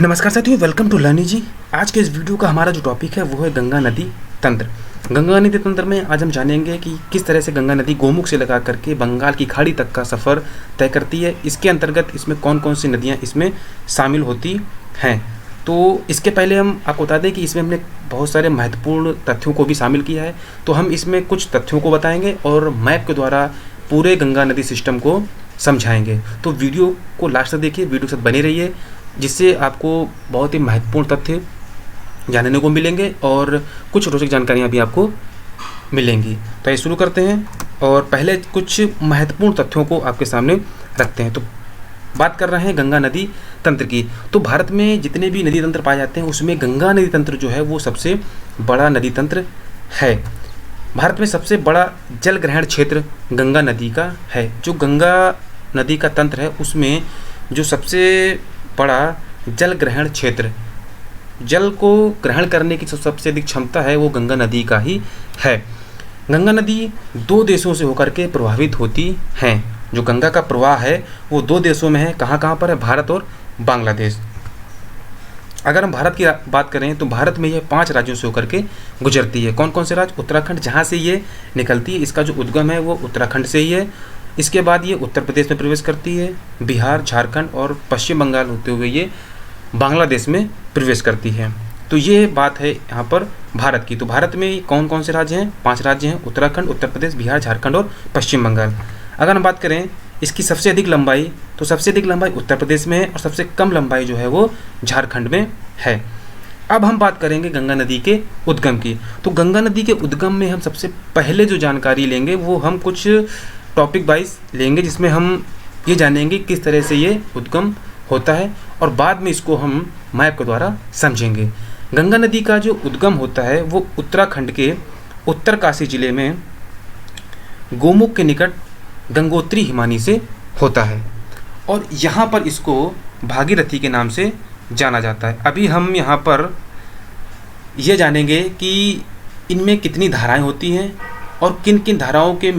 नमस्कार साथियों, welcome to learning जी। आज के इस वीडियो का हमारा जो टॉपिक है वो है गंगा नदी तंत्र। गंगा नदी तंत्र में आज हम जानेंगे कि किस तरह से गंगा नदी गोमुख से लगा करके बंगाल की खाड़ी तक का सफ़र तय करती है। इसके अंतर्गत इसमें कौन कौन सी नदियाँ इसमें शामिल होती हैं। तो इसके पहले हम आपको बता दें कि इसमें हमने बहुत सारे महत्वपूर्ण तथ्यों को भी शामिल किया है। तो हम इसमें कुछ तथ्यों को बताएंगे और मैप के द्वारा पूरे गंगा नदी सिस्टम को समझाएंगे। तो वीडियो को लास्ट तक देखिए, वीडियो के साथ बने रहिए, जिससे आपको बहुत ही महत्वपूर्ण तथ्य जानने को मिलेंगे और कुछ रोचक जानकारियाँ भी आपको मिलेंगी। तो ये शुरू करते हैं और पहले कुछ महत्वपूर्ण तथ्यों को आपके सामने रखते हैं। तो बात कर रहे हैं गंगा नदी तंत्र की। तो भारत में जितने भी नदी तंत्र पाए जाते हैं उसमें गंगा नदी तंत्र जो है वो सबसे बड़ा नदी तंत्र है। भारत में सबसे बड़ा जल ग्रहण क्षेत्र गंगा नदी का है। जो गंगा नदी का तंत्र है उसमें जो सबसे बड़ा जल ग्रहण क्षेत्र, जल को ग्रहण करने की सबसे अधिक क्षमता है वो गंगा नदी का ही है। गंगा नदी दो देशों से होकर के प्रभावित होती हैं। जो गंगा का प्रवाह है वो दो देशों में है। कहाँ कहाँ पर है? भारत और बांग्लादेश। अगर हम भारत की बात करें तो भारत में ये 5 राज्यों से होकर के गुजरती है। कौन कौन से राज्य? उत्तराखंड, जहाँ से ये निकलती है, इसका जो उद्गम है वो उत्तराखंड से ही है। इसके बाद ये उत्तर प्रदेश में प्रवेश करती है, बिहार, झारखंड और पश्चिम बंगाल होते हुए ये बांग्लादेश में प्रवेश करती है। तो ये बात है यहाँ पर भारत की। तो भारत में कौन कौन से राज्य हैं? 5 राज्य हैं, उत्तराखंड, उत्तर प्रदेश, बिहार, झारखंड और पश्चिम बंगाल। अगर हम बात करें इसकी सबसे अधिक लंबाई, तो सबसे अधिक लंबाई उत्तर प्रदेश में है और सबसे कम लंबाई जो है वो झारखंड में है। अब हम बात करेंगे गंगा नदी के उद्गम की। तो गंगा नदी के उद्गम में हम सबसे पहले जो जानकारी लेंगे वो हम कुछ टॉपिक वाइज लेंगे, जिसमें हम ये जानेंगे किस तरह से ये उद्गम होता है और बाद में इसको हम मैप के द्वारा समझेंगे। गंगा नदी का जो उद्गम होता है वो उत्तराखंड के उत्तरकाशी जिले में गोमुख के निकट गंगोत्री हिमानी से होता है और यहाँ पर इसको भागीरथी के नाम से जाना जाता है। अभी हम यहाँ पर यह जानेंगे कि इनमें कितनी धाराएं होती हैं और किन किन धाराओं के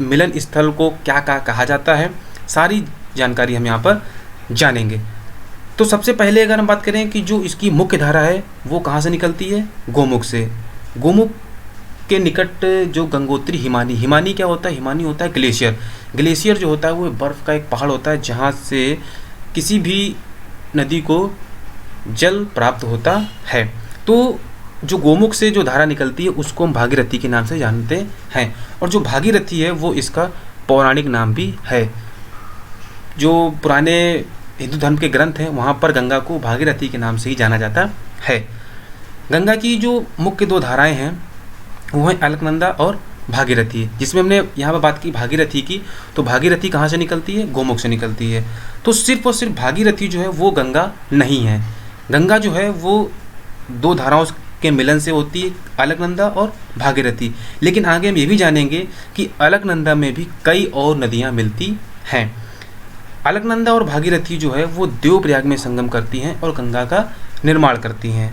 मिलन स्थल को क्या कहा जाता है, सारी जानकारी हम यहाँ पर जानेंगे। तो सबसे पहले अगर हम बात करें कि जो इसकी मुख्य धारा है वो कहाँ से निकलती है? गोमुख से। गोमुख के निकट जो गंगोत्री हिमानी, हिमानी क्या होता है? हिमानी होता है ग्लेशियर। ग्लेशियर जो होता है वो बर्फ़ का एक पहाड़ होता है जहाँ से किसी भी नदी को जल प्राप्त होता है। तो जो गोमुख से जो धारा निकलती है उसको हम भागीरथी के नाम से जानते हैं और जो भागीरथी है वो इसका पौराणिक नाम भी है। जो पुराने हिंदू धर्म के ग्रंथ हैं वहाँ पर गंगा को भागीरथी के नाम से ही जाना जाता है। गंगा की जो मुख्य 2 धाराएं हैं वो हैं अलकनंदा और भागीरथी, जिसमें हमने यहाँ पर बात की भागीरथी की। तो भागीरथी कहाँ से निकलती है? गोमुख से निकलती है। तो सिर्फ और सिर्फ भागीरथी जो है वो गंगा नहीं है। गंगा जो है वो 2 धाराओं के मिलन से होती है, अलकनंदा और भागीरथी। लेकिन आगे हम ये भी जानेंगे कि अलकनंदा में भी कई और नदियाँ मिलती हैं। अलकनंदा और भागीरथी जो है वो देवप्रयाग में संगम करती हैं और गंगा का निर्माण करती हैं।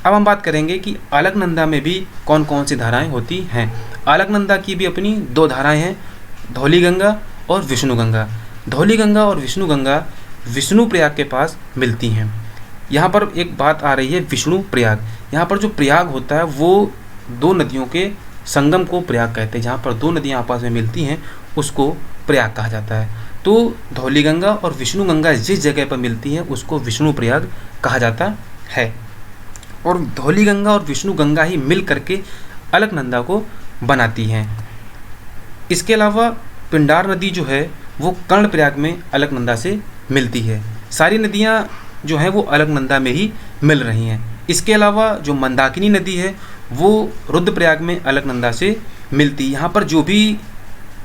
अब हम बात करेंगे कि अलकनंदा में भी कौन कौन सी धाराएं होती हैं। अलकनंदा की भी अपनी 2 धाराएं हैं, धौली गंगा और विष्णु गंगा। धौली गंगा और विष्णु गंगा विष्णु प्रयाग के पास मिलती हैं। यहाँ पर एक बात आ रही है विष्णु प्रयाग। यहाँ पर जो प्रयाग होता है वो 2 नदियों के संगम को प्रयाग कहते हैं। जहाँ पर 2 नदियाँ आपस में मिलती हैं उसको प्रयाग कहा जाता है। तो धौली गंगा और विष्णु गंगा जिस जगह पर मिलती हैं उसको विष्णु प्रयाग कहा जाता है और धौली गंगा और विष्णु गंगा ही मिल करके अलकनंदा को बनाती हैं। इसके अलावा पिंडार नदी जो है वो कर्णप्रयाग में अलकनंदा से मिलती है। सारी नदियाँ जो हैं वो अलकनंदा में ही मिल रही हैं। इसके अलावा जो मंदाकिनी नदी है वो रुद्रप्रयाग में अलकनंदा से मिलती है। यहाँ पर जो भी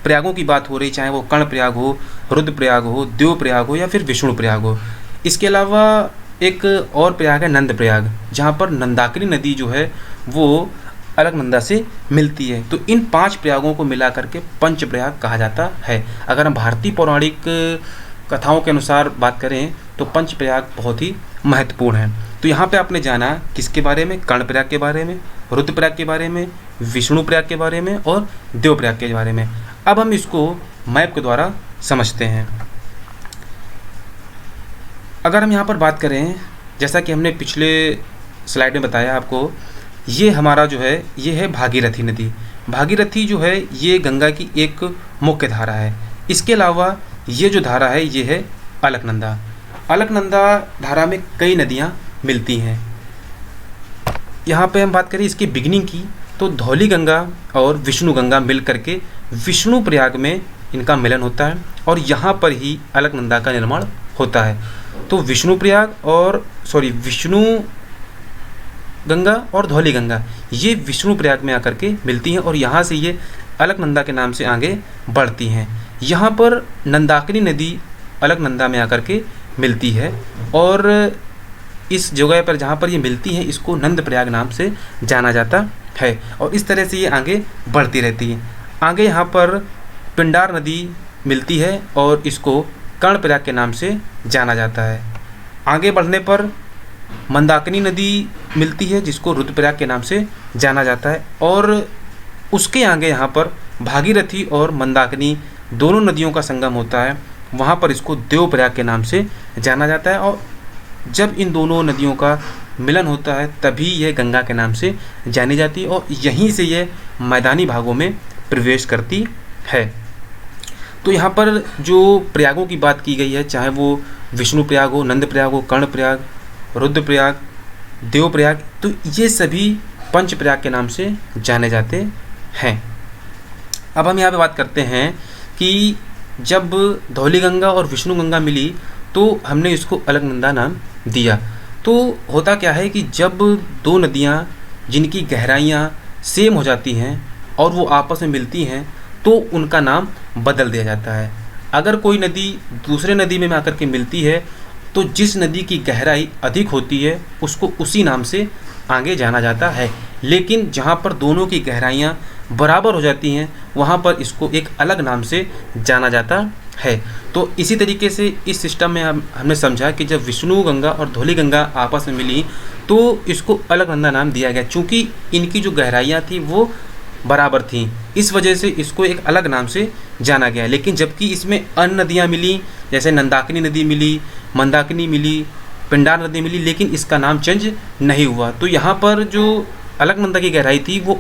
प्रयागों की बात हो रही, चाहे वो कर्णप्रयाग हो, रुद्रप्रयाग हो, देवप्रयाग हो या फिर विष्णु प्रयाग हो। इसके अलावा एक और प्रयाग है नंद प्रयाग, जहाँ पर नंदाकिनी नदी जो है वो अलकनंदा से मिलती है। तो इन 5 प्रयागों को मिला करके पंचप्रयाग कहा जाता है। अगर हम भारतीय पौराणिक कथाओं के अनुसार बात करें तो पंचप्रयाग बहुत ही महत्वपूर्ण है। तो यहाँ पे आपने जाना किसके बारे में? कर्णप्रयाग के बारे में, रुद्रप्रयाग के बारे में, विष्णु प्रयाग के बारे में और देवप्रयाग के बारे में। अब हम इसको मैप के द्वारा समझते हैं। अगर हम यहाँ पर बात करें जैसा कि हमने पिछले स्लाइड में बताया आपको, ये हमारा जो है ये है भागीरथी नदी। भागीरथी जो है ये गंगा की एक मुख्य धारा है। इसके अलावा ये जो धारा है ये है अलकनंदा। अलकनंदा धारा में कई नदियाँ मिलती हैं। यहाँ पे हम बात करें इसकी बिगनिंग की, तो धौली गंगा और विष्णु गंगा मिल करके विष्णु प्रयाग में इनका मिलन होता है और यहाँ पर ही अलकनंदा का निर्माण होता है। तो विष्णु गंगा और धौली गंगा ये विष्णु प्रयाग में आकर के मिलती हैं और यहाँ से ये अलकनंदा के नाम से आगे बढ़ती हैं। यहाँ पर नंदाकिनी नदी अलकनंदा में आकर के मिलती है और इस जगह पर जहाँ पर ये मिलती हैं इसको नंद प्रयाग नाम से जाना जाता है और इस तरह से ये आगे बढ़ती रहती है। आगे यहाँ पर पिंडार नदी मिलती है और इसको कर्णप्रयाग के नाम से जाना जाता है। आगे बढ़ने पर मंदाकिनी नदी मिलती है जिसको रुद्रप्रयाग के नाम से जाना जाता है और उसके आगे यहाँ पर भागीरथी और मंदाकिनी दोनों नदियों का संगम होता है, वहाँ पर इसको देवप्रयाग के नाम से जाना जाता है और जब इन दोनों नदियों का मिलन होता है तभी यह गंगा के नाम से जानी जाती है और यहीं से यह मैदानी भागों में प्रवेश करती है। तो यहाँ पर जो प्रयागों की बात की गई है, चाहे वो विष्णु प्रयाग हो, नंद प्रयाग हो, कर्ण प्रयाग, रुद्रप्रयाग, देवप्रयाग, तो ये सभी पंच प्रयाग के नाम से जाने जाते हैं। अब हम यहाँ पे बात करते हैं कि जब धौली गंगा और विष्णु गंगा मिली तो हमने इसको अलकनंदा नाम दिया। तो होता क्या है कि जब दो नदियाँ जिनकी गहराइयाँ सेम हो जाती हैं और वो आपस में मिलती हैं तो उनका नाम बदल दिया जाता है। अगर कोई नदी दूसरे नदी में आकर के मिलती है तो जिस नदी की गहराई अधिक होती है उसको उसी नाम से आगे जाना जाता है, लेकिन जहाँ पर दोनों की गहराइयाँ बराबर हो जाती हैं वहाँ पर इसको एक अलग नाम से जाना जाता है। तो इसी तरीके से इस सिस्टम में हमने समझा कि जब विष्णु गंगा और धौली गंगा आपस में मिली तो इसको अलकनंदा नाम दिया गया, चूँकि इनकी जो गहराइयाँ थी वो बराबर थी, इस वजह से इसको एक अलग नाम से जाना गया। लेकिन जबकि इसमें अन्य नदियाँ मिली, जैसे नंदाकिनी नदी मिली, मंदाकिनी मिली, पिंडार नदी मिली, लेकिन इसका नाम चेंज नहीं हुआ। तो यहाँ पर जो अलकनंदा की गहराई थी वो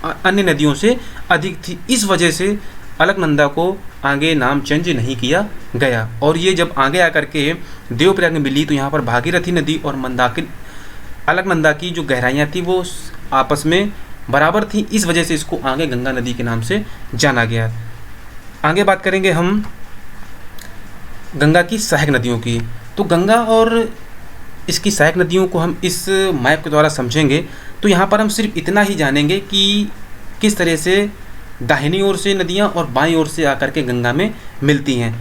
अन्य नदियों से अधिक थी, इस वजह से अलकनंदा को आगे नाम चेंज नहीं किया गया। और ये जब आगे आकर के देवप्रयाग में मिली तो यहाँ पर भागीरथी नदी और मंदाकिनी अलकनंदा की जो गहराइयाँ थी वो आपस में बराबर थी, इस वजह से इसको आगे गंगा नदी के नाम से जाना गया। आगे बात करेंगे हम गंगा की सहायक नदियों की। तो गंगा और इसकी सहायक नदियों को हम इस मैप के द्वारा समझेंगे। तो यहाँ पर हम सिर्फ इतना ही जानेंगे कि किस तरह से दाहिनी ओर से नदियाँ और बाईं ओर से आकर के गंगा में मिलती हैं।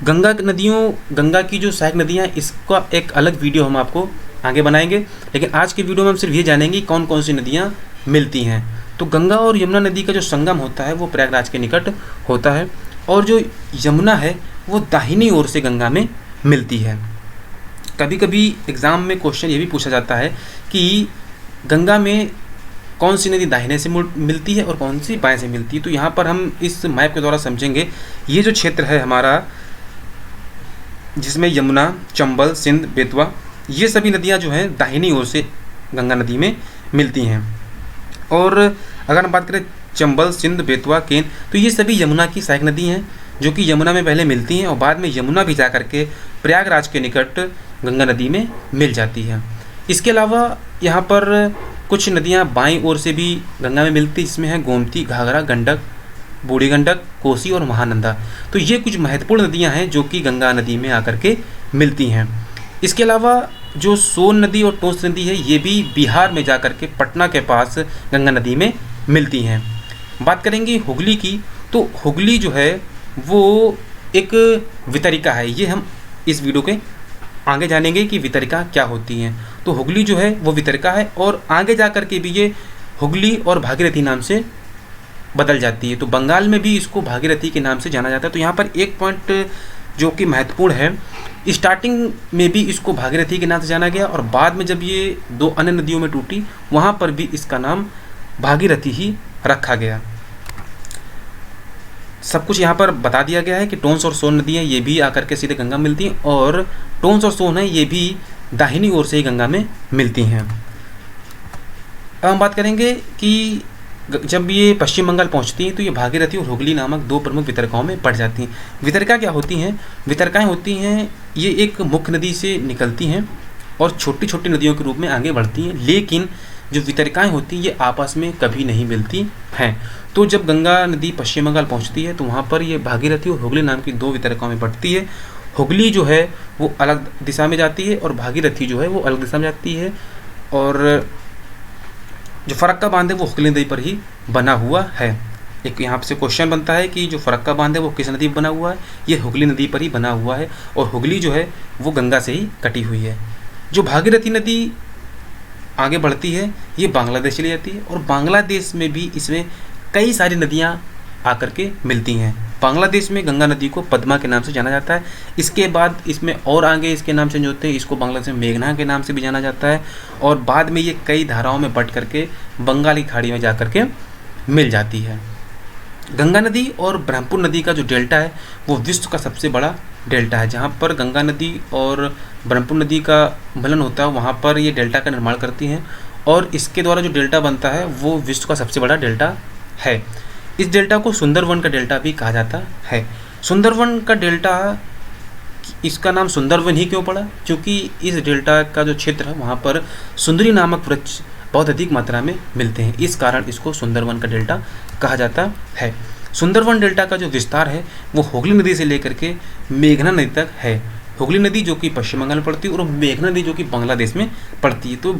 गंगा की जो सहायक नदियाँ, इसका एक अलग वीडियो हम आपको आगे बनाएंगे, लेकिन आज के वीडियो में हम सिर्फ ये जानेंगे कौन कौन सी नदियाँ मिलती हैं। तो गंगा और यमुना नदी का जो संगम होता है वो प्रयागराज के निकट होता है और जो यमुना है वो दाहिनी ओर से गंगा में मिलती है। कभी कभी एग्ज़ाम में क्वेश्चन ये भी पूछा जाता है कि गंगा में कौन सी नदी दाहिने से मिलती है और कौन सी बाएं से मिलती है। तो यहाँ पर हम इस मैप के द्वारा समझेंगे। ये जो क्षेत्र है हमारा जिसमें यमुना, चंबल, सिंध, बेतवा, ये सभी नदियाँ जो हैं दाहिनी ओर से गंगा नदी में मिलती हैं। और अगर हम बात करें चंबल, सिंध, बेतवा, केन, तो ये सभी यमुना की सहायक नदी हैं जो कि यमुना में पहले मिलती हैं और बाद में यमुना भी जा करके प्रयागराज के निकट गंगा नदी में मिल जाती है। इसके अलावा यहाँ पर कुछ नदियाँ बाईं ओर से भी गंगा में मिलती, इसमें है गोमती, घाघरा, गंडक, बूढ़ी गंडक, कोसी और महानंदा। तो ये कुछ महत्वपूर्ण नदियाँ हैं जो कि गंगा नदी में आकर के मिलती हैं। इसके अलावा जो सोन नदी और टोंस नदी है ये भी बिहार में जा कर के पटना के पास गंगा नदी में मिलती हैं। बात करेंगे हुगली की, तो हुगली जो है वो एक वितरिका है। ये हम इस वीडियो के आगे जानेंगे कि वितरिका क्या होती हैं। तो हुगली जो है वो वितरिका है और आगे जा कर के भी ये हुगली और भागीरथी नाम से बदल जाती है। तो बंगाल में भी इसको भागीरथी के नाम से जाना जाता है। तो यहाँ पर एक पॉइंट जो कि महत्वपूर्ण है, स्टार्टिंग में भी इसको भागीरथी के नाम से जाना गया और बाद में जब ये दो अन्य नदियों में टूटी वहाँ पर भी इसका नाम भागीरथी ही रखा गया। सब कुछ यहाँ पर बता दिया गया है कि टोंस और सोन नदियाँ ये भी आकर के सीधे गंगा मिलती हैं और टोंस और सोन है ये भी दाहिनी ओर से ही गंगा में मिलती हैं। अब हम बात करेंगे कि जब ये पश्चिम बंगाल पहुंचती हैं तो ये भागीरथी और हुगली नामक दो प्रमुख वितरकाओं में बढ़ जाती हैं। वितरका क्या होती हैं? वितरकाएँ होती हैं ये एक मुख्य नदी से निकलती हैं और छोटी छोटी नदियों के रूप में आगे बढ़ती हैं, लेकिन जो वितरकाएँ होती हैं ये आपस में कभी नहीं मिलती हैं। तो जब गंगा नदी पश्चिम बंगाल पहुंचती है तो वहाँ पर ये भागीरथी और हुगली नाम की दो वितरकाओं में बढ़ती है। हुगली जो है वो अलग दिशा में जाती है और भागीरथी जो है वो अलग दिशा में जाती है, और जो फरक्का बांध है वो हुगली नदी पर ही बना हुआ है। एक यहाँ से क्वेश्चन बनता है कि जो फरक्का बांध है वो किस नदी पर बना हुआ है? ये हुगली नदी पर ही बना हुआ है, और हुगली जो है वो गंगा से ही कटी हुई है। जो भागीरथी नदी आगे बढ़ती है ये बांग्लादेश चली जाती है, और बांग्लादेश में भी इसमें कई सारी नदियाँ आकर के मिलती हैं। बांग्लादेश में गंगा नदी को पद्मा के नाम से जाना जाता है। इसके बाद इसमें और आगे इसके नाम चेंज होते हैं, इसको बांग्लादेश में मेघना के नाम से भी जाना जाता है, और बाद में ये कई धाराओं में बट करके बंगाल की खाड़ी में जा कर के मिल जाती है। गंगा नदी और ब्रह्मपुत्र नदी का जो डेल्टा है वो विश्व का सबसे बड़ा डेल्टा है। जहाँ पर गंगा नदी और ब्रह्मपुत्र नदी का मिलन होता है वहाँ पर ये डेल्टा का निर्माण करती हैं, और इसके द्वारा जो डेल्टा बनता है वो विश्व का सबसे बड़ा डेल्टा है। इस डेल्टा को सुंदरवन का डेल्टा भी कहा जाता है। सुंदरवन का डेल्टा, इसका नाम सुंदरवन ही क्यों पड़ा? क्योंकि इस डेल्टा का जो क्षेत्र है वहाँ पर सुंदरी नामक वृक्ष बहुत अधिक मात्रा में मिलते हैं, इस कारण इसको सुंदरवन का डेल्टा कहा जाता है। सुंदरवन डेल्टा का जो विस्तार है वो हुगली नदी से लेकर के मेघना नदी तक है। हुगली नदी जो कि पश्चिम बंगाल में पड़ती है और मेघना नदी जो कि बांग्लादेश में पड़ती है। तो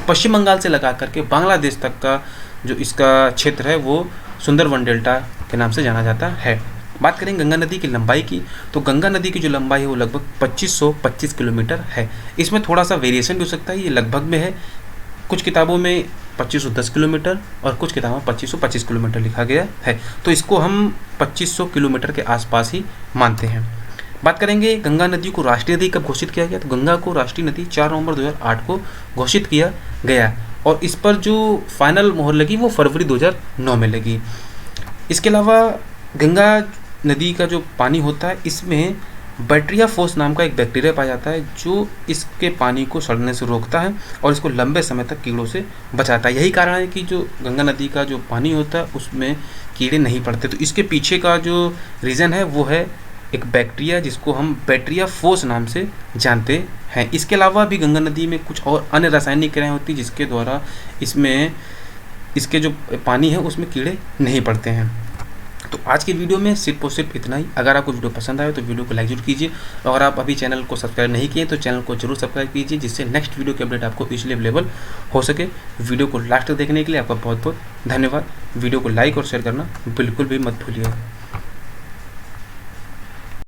पश्चिम बंगाल से लगा करके बांग्लादेश तक का जो इसका क्षेत्र है वो सुंदरवन डेल्टा के नाम से जाना जाता है। बात करें गंगा नदी की लंबाई की, तो गंगा नदी की जो लंबाई है वो लगभग 2525 किलोमीटर है। इसमें थोड़ा सा वेरिएशन भी हो सकता है, ये लगभग में है। कुछ किताबों में 2510 किलोमीटर और कुछ किताबों में 2525 किलोमीटर लिखा गया है, तो इसको हम 2500 किलोमीटर के आसपास ही मानते हैं। बात करेंगे गंगा नदी को राष्ट्रीय नदी कब घोषित किया गया, तो गंगा को राष्ट्रीय नदी 4 नवंबर 2008 को घोषित किया गया, और इस पर जो फाइनल मोहर लगी वो फरवरी 2009 में लगी। इसके अलावा गंगा नदी का जो पानी होता है इसमें बैक्टीरियाफोस नाम का एक बैक्टीरिया पाया जाता है जो इसके पानी को सड़ने से रोकता है और इसको लंबे समय तक कीड़ों से बचाता है। यही कारण है कि जो गंगा नदी का जो पानी होता है उसमें कीड़े नहीं पड़ते। तो इसके पीछे का जो रीज़न है वो है एक बैक्टीरिया जिसको हम बैक्टीरियाफोस नाम से जानते हैं। इसके अलावा भी गंगा नदी में कुछ और अन्य रासायनिक क्रियाएं होती हैं जिसके द्वारा इसमें इसके जो पानी है उसमें कीड़े नहीं पड़ते हैं। तो आज की वीडियो में सिर्फ और सिर्फ इतना ही। अगर आपको वीडियो पसंद आए तो वीडियो को लाइक जरूर कीजिए, और अगर आप अभी चैनल को सब्सक्राइब नहीं किए तो चैनल को जरूर सब्सक्राइब कीजिए, जिससे नेक्स्ट वीडियो की अपडेट आपको इजीली अवेलेबल हो सके। वीडियो को लास्ट तक देखने के लिए आपका बहुत बहुत धन्यवाद। वीडियो को लाइक और शेयर करना बिल्कुल भी मत भूलिए।